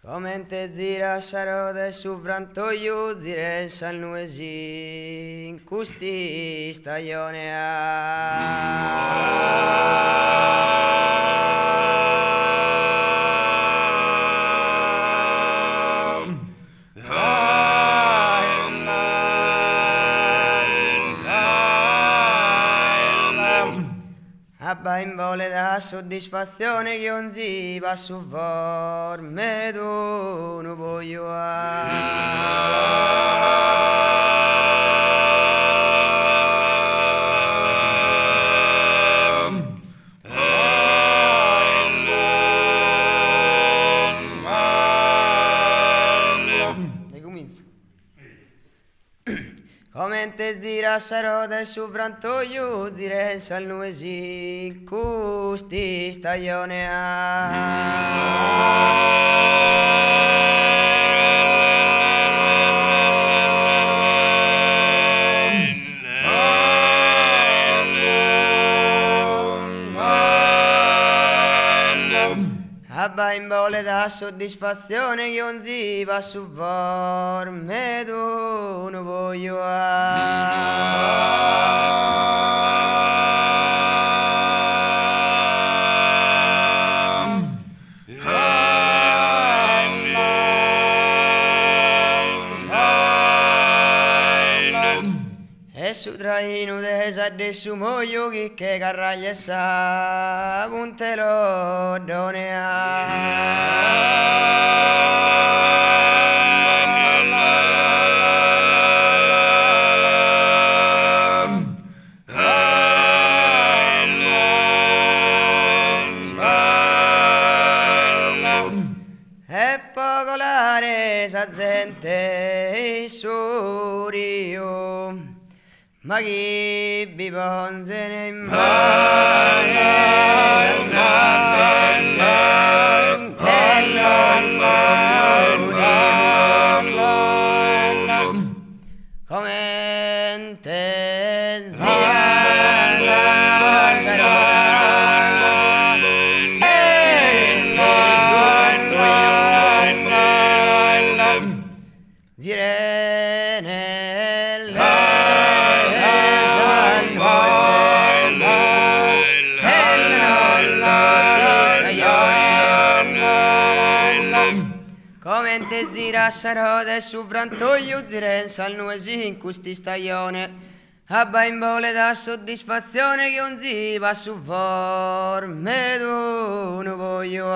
Comente zira sarode subrantoiu zire salnuesi custi stagione Abba in vole da soddisfazione che non si va su forme d'uno voglio Comente zira sarode subrantoiu zire salnuesi custi stagione Abba in vole da soddisfazione che non si va su forme d'uno voglio E su traino desa de su moio che carraglia sa puntelo E popolare sa gente su rio ma chi bibonze ne Comente Comente zira sarode subrantoiu zire salnuesi in custi stagione Abba in vole da soddisfazione che non si va su forme d'uno voglio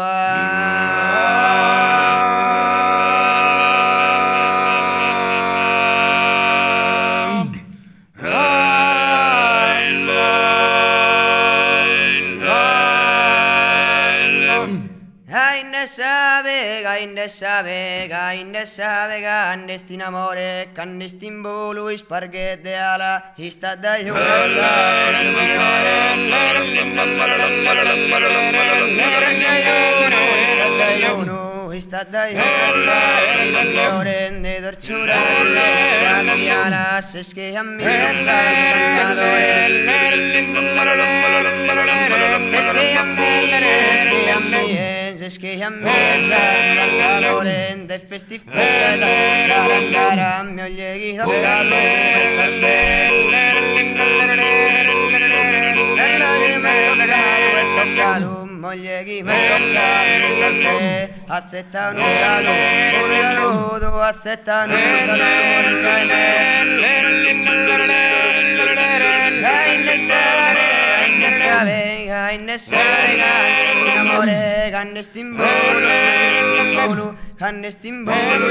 Inde savega, andestin amore, candestin bolu, isparghete ala, ista da Ista da rende d'orciura, salviala, sesche a me, Sesche a me, calore, de festifera, carangara, mi oieghi da callo, Moglieghi me stoccato accetta un saluto Urudo accetta un saluto Gaine savega amore candestimbolo candestimbolo